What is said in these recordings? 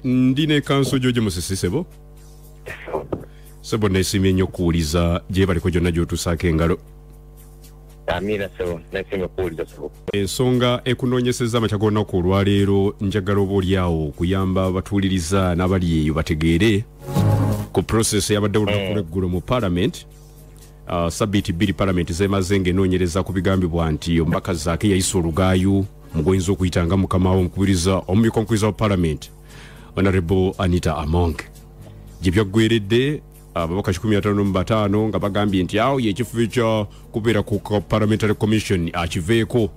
Ndine kanso George Musisisebo. Sebo nesimye nnyo kuwuliza gye baliko gyonna gy'otusaako engalo. Amina sebo, nesimye kuwuliza sebo. Ensonga ekunoonyesezza amakya g'olunaku olwaleero njagala oba oliawo kuyamba abatuuliriza n'abali eyo bategeere ku process eyabadde olunaku lw'eggulo mu Parliament. Sabbiiti bbiri Parliament zeemaze ng'enoonyereza ku bigambibwa nti omubaka Zaake yayisa olugaayu mu gw'oyinza okuyita nga Mukamawo omumyuka omukubiriza wa Parliament Honorable Anita Among. Gye byaggweredde ababaka 155 nga bagambye nti awo y'ekifo ekya kubeera ku Parliamentary Commission akiveeko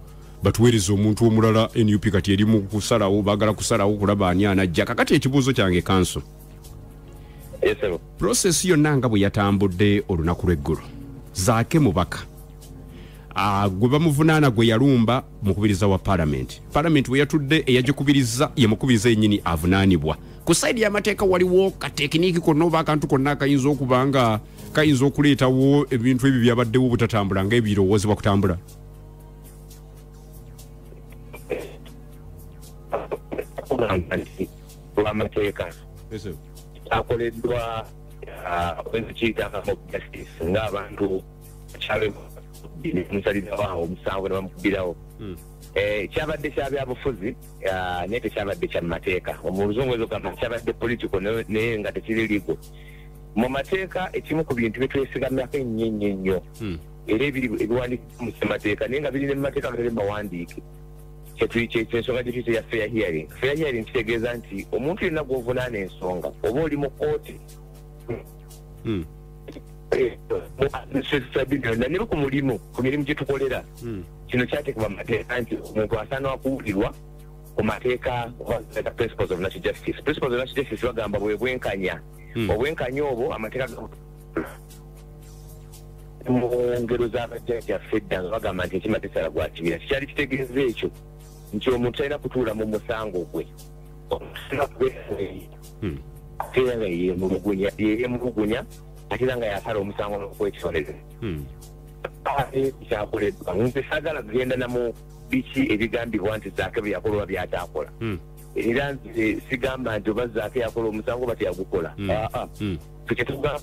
batuweereza omuntu omulala NUP kati eri mu kusalawo baagala kusalawo kulaba ani anajja. Kakati ekibuuzo kyange kanso. Yes, sir. Process yonna nga bwe yatambudde olunaku lw'eggulo. Zaake mubaka. Gwe bamuvunaana gwe yalumba mukubiriza wa Parliament. Parliament we yatudde eyagikubiriza ye mukubiriza yennyini avunaanibwa. Ku side y'amateeka waliwo katekiniki konna oba akantu konna akayinza okubanga kayinza okuleetawo ebintu ebyo byabaddewo obutatambula ng'ebirowoozebwa kutambula. Amateeka akoleddwa wenzikiyita mob justice ng'abantu kyale musalirawo omusango ne bamukubirawo. Kyabadde kya byabufuzi naye tekyabadde kya mateeka. Omuluzungu ezogamba kyabadde political naye nga tekiri legal. Mu mateeka ekimu ku bintu byetwesigamyako ennyo era ebiwandiikibwa mu ssemateeka naye nga biri ne mu mateeka gatali mawandiike. Ensonga gye tuyita ya fair hearing. Fair hearing kitegeeza nti omuntu yenna gw'ovunaana ensonga oba oli mu kkooti ne ku mirimu gye tukolera kino kyateekebwa mu mateeka nti omuntu asaana kuwulirwa ku mateeka principles of national justice. Principles of national justice bagamba bwenkanya obwenkanya obwo amateeka mu ngero z'abajjajjaffe edda nga bagamba nti ekimateesala gwa kibira kikyali kitegeeza ekyo nti omuntu talina kutuula mu musango gwe ate nga yeyemulugunya ate nga yasala omusango n'okwekisoboneza kyakoleddwa. Nze saagala kugenda namu biki ebigambibwa nti Zaake bye yakola oba byataakola era nze sigamba nti oba Zaake yakola omusango oba teyagukola. Tuketugamba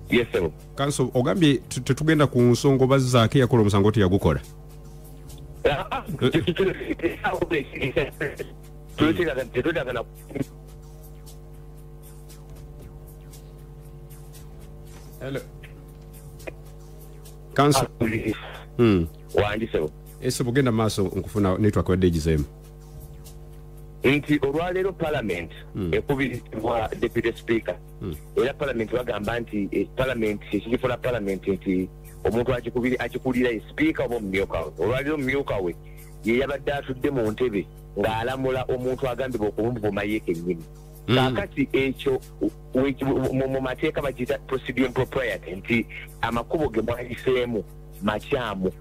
yes sir. Kanso ogambye tetugenda ku nsonga oba Zaake yakola omusango teyagukola. Hello. Kanso. Wandisebo. Ese bugenda maaso nkufuna network wadde egizeemu. Nti olwaleero Parliament ekubirizibwa Deputy Speaker era Parliament bagamba nti Parliament ekigifuna Parliament nti omuntu akikulira Speaker oba omumyuka we. Olwaleero omumyuka we ye yabadde atudde mu ntebe ng'alamula omuntu agambibwa okubumvuma ye kennyini. Kaakati ekyo mu mateeka bakiyita procedure impropriety nti amakubo ge mwayiseemu makyamu.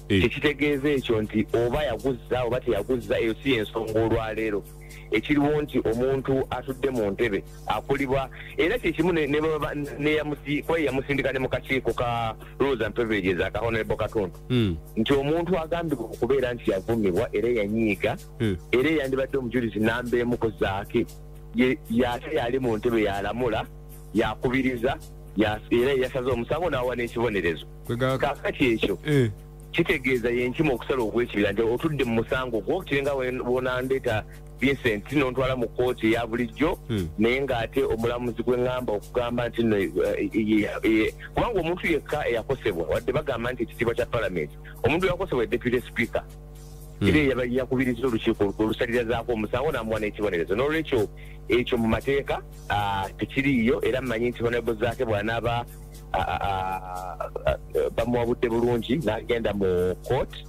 Tekitegeeza ekyo nti oba yaguzza oba teyaguzza eyo si ensonga olwaleero. Ekiriwo nti omuntu atudde mu ntebe akulibwa era kyekimu yamusindika ne mu kakiiko ka rules and privileges aka Honorable Katuntu nti omuntu agambibwa okubeera nti yavumibwa era yanyiiga era yandibadde omujulizi namba emu ku Zaake yate yali mu ntebe yalamula yakubiriza era yasaze omusango n'awa n'ekibonerezo. Kaakati ekyo kitegeeza yenkimu okusala ogw'ekibira nti otudde mu musango gwo kirenga wonandeeta Vincent nontwala mu kkooti eya bulijjo naye ng'ate omulamuzi gwe ŋŋamba okugamba nti kubanga omuntu yekka eyakosebwa wadde bagamba nti ekitiibwa kya Parliament omuntu yakosebwa Deputy Speaker era yakubiriza olukiiko olusalirazaako omusango n'amuwa n'ekibonerezo. N'olwekyo ekyo mu mateeka tekiriiyo era mmanyi nti Honorable Zaake bw'anaaba bamuwabudde bulungi n'agenda mu kooti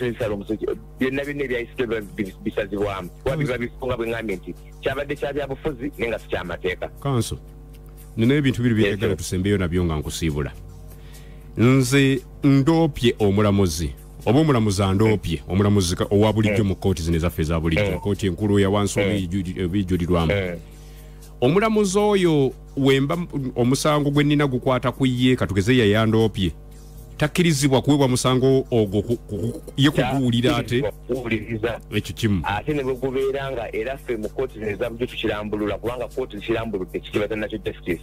ezisala omusozi byonna byonna ebyayisibwe bisazibwamu kuba biba bifunga bwe ŋŋambye nti kyabadde kya byabufuzi naye nga si kyamateeka. Kanso nina ebintu biri byeyagala tusembeyo nabyo nga nkusiibula. Nze ndoopye omulamuzi oba omulamuzi andoopye omulamuzi owa bulijjo mu kkooti zino ezaffe eza bulijjo kkooti enkulu ya wansi obijjulirwamu. Omulamuzi oyo wemba omusango gwe nnina gukwata ku ye katugeze yayandoopye takkirizibwa kuweebwa musango ogwo ye kuguwulira ate ekyo kimu ate ne bwe gubeera nga era ffe mu kooti zino bujjo tukirambulula kubanga kooti zikirambuludde kikibaza nakyo justice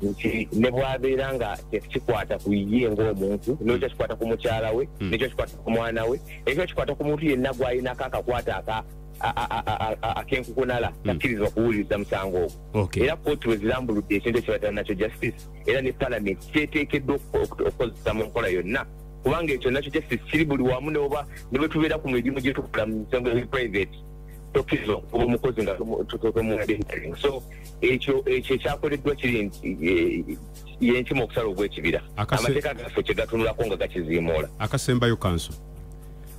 nti ne bwabeera nga tekikwata ku ye ng'omuntu nekyo kikwata ku mukyala we nekyo kikwata ku mwana we ekyo kikwata ku muntu yenna gw'alinako akakwata akenkukunala takkirizibwa kuwuliriza musango ogwo era kooti bwe zirambuludde ekintu ekibatana nakyo justice era ne parliament kyeteekeddwa okukozesa mu nkola yonna kubanga ekyo nakyo justice kiri buli wamu ne bwe tubeera ku mirimu gye tukola mu misango private tokkirizibwa kuba omukozi nga tomuwadentering so ekyo ekyakoleddwa kiri nti yenkima okusala obwekibira amateeka gaffe kye gatunulako nga gakiziimoola akasembayo kanso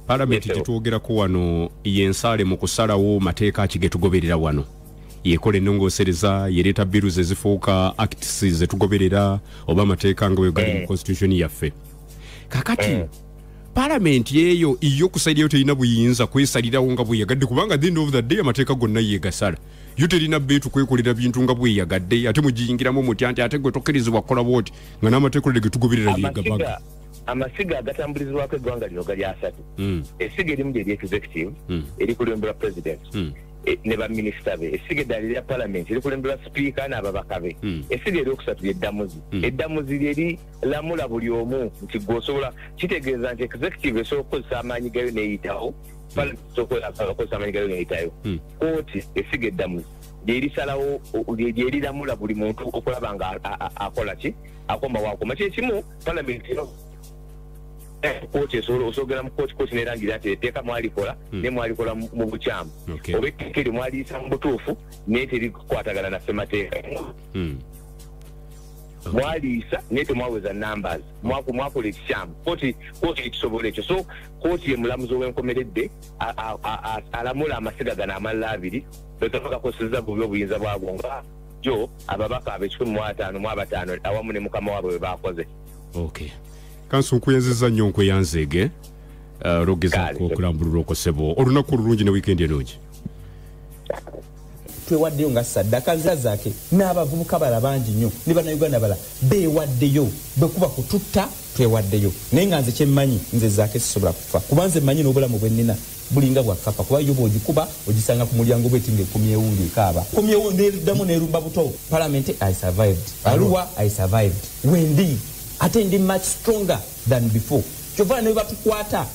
Parliament tetwogerako wano yensaale mu kusalawo mateeka ki getugoberera wano yekola ennongoosereza yereeta bills ezifuuka acts zetugoberera oba amateeka nga bwe gali mu constitution yaffe kakati Parliament yeyo y'okusaliyo terina buyinza kwesalirawo nga bweyagadde kubanga at the end of the day amateeka gonna yegasala yo terina beetu kwekolera bintu nga bweyagadde ate mugiyingiramu mutya nti ate gwe tokkirizibwa kukola bwoti nga n'amateeka getugoberera yegabaga amasiga agatambulizibwako eggwanga lino gali asatu essiga erimu lyeri executive erikulemberwa president ne baminisita be essiga eddala erya parliament erikulemberwa sipiika n'ababaka be essiga eryokusatu lyeddamuzi eddamuzi lyeri lamula buli omu nti gwosobola kitegeeza nti executive esobola okukozesa amaanyi gayo neyitawo parliament esobola okukozesa amaanyi gayo neyitayo kooti essiga eddamuzi lyerisalawo lyeriramula buli muntu okulaba nga akola ki akomawo akoma kyekimu parliament kooti osogera mu kooti nerangira nti etteeka mwalikola ne mwalikola mu bukyamu oba etteeka eryo mwaliisa mu butuufu naye terikukwatagana naffe mateeka mwaliisa naye temwaweza numbers mwakola ekikyamu kooti ekisobola ekyo so kooti ye mulamuzi ow'enkomeredde alamula amasiga gano amalala abiri betavagakoseza bubi obuyinza bwagwo nga jo ababaka aba155 awamu ne mukama waabwe bwe bakoze kanso nkuyenzeza nnyo nkweyanzeege olwogezaako okulambulula okosebo olunaku olulungi ne wiikendi enungi twewaddeyo nga saddaka nzira Zaake n'abavubuka bala bangi nnyo ne bannayuganda bala beewaddeyo bwe kuba kututta twewaddeyo naye nga nze kyemmanyi nze Zaake sisobola kufa kuba nze mmanyi n'obulamu bwe nnina bulinga bwakkapa kuba yo bw'ogikuba ogisanga ku mulyango bweti ng'ekumi ewundi ekaaba kumi ewundi neddamu n'erumba buto parliament I survived Arua I survived Wendi ate ndi much stronger than before kyova ne batukwata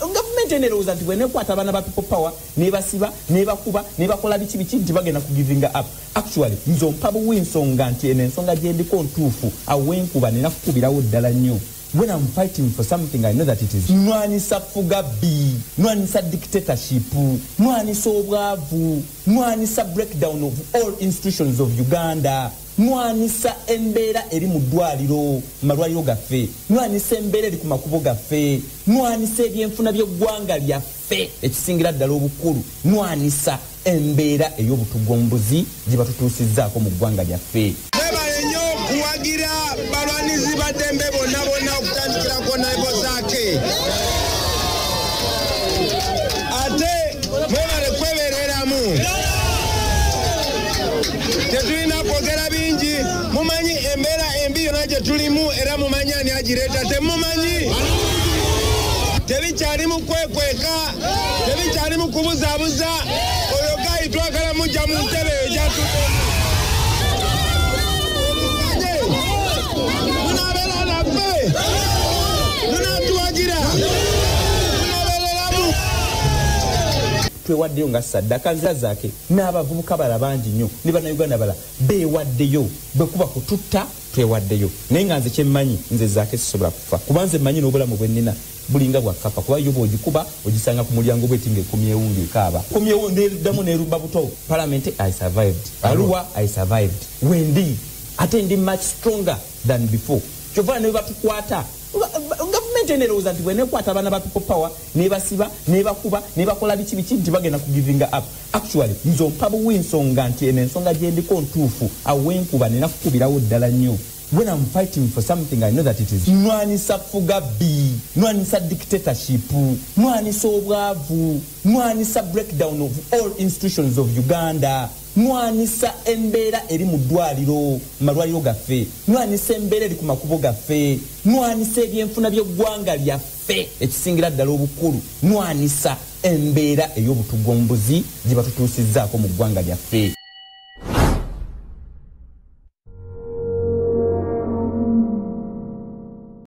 government enerowooza nti bwenekwata abaana ba people power nebasiba nebakuba nebakola biki nti bagenda kugivinga up actually nze ompa buwinsonga nti eno ensonga gyendiko ntuufu awenkuba nenakukubirawo ddala nnyo when I'm fighting for something I know that it is nwanisa fugabi nwanisa dictatorship nwanisa obwavu nwanisa breakdown of all institutions of Uganda nwanisa embeera eri mu ddwaliro malwaliro gaffe nwanisa embeera eri ku makubo gaffe nwanisa ebyenfuna by'eggwanga lyaffe ekisingira ddala obukulu nwanisa embeera ey'obutugombuzi gye batutuusizzaako mu ggwanga lyaffe webale nnyo kuwagira balwanizi baddembe bonna okutandikirako naibo Zaake ate mwebale kwebereramu tetulina kwogera bingi mumanyi embeera embi yonna gye tulimu era mumanyi ani agireeta temumanyi tebikyali mu kwekweka tebikyali mu kubuzaabuza oyo gayi twagala mujja mu ntebe eyo gyatutemu munabeera naffe munatuwagira munabeereramu twewaddeyo nga saddaka nzira Zaake n'abavubuka bala bangi nnyo ne bannayuganda bala beewaddeyo bwe kuba kututta twewaddeyo naye nga nze kyemmanyi nze Zaake sisobola kufa kuba nze mmanyi n'obulamu bwe nnina bulinga bwakkapa kuba yo bw'ogikuba ogisanga ku mulyango bweti ng'ekumi ewundi ekaaba kumi ewundi eruddamu n'erumba buto parliament I survived Arua I survived Wendi ate ndi much stronger than before kyova ne batukwata government enerowooza nti bwenekwata abaana ba people power nebasiba nebakuba nebakola biki nti bagenda kugivinga up actually nze ompa buwinsonga nti eno ensonga gyendiko ntuufu awenkuba nenakukubirawo ddala nnyo when I'm fighting for something I know that it is nwanisa fugabi nwanisa dictatorship nwanisa obwavu nwanisa breakdown of all institutions of Uganda nwanisa embeera eri mu ddwaliro malwaliro gaffe, nwanisa embeera eri ku makubo gaffe, nwanisa ebyenfuna by'eggwanga lyaffe ekisingira ddala obukulu, nwanisa embeera ey'obutugombuzi gye batutuusizzaako mu ggwanga lyaffe.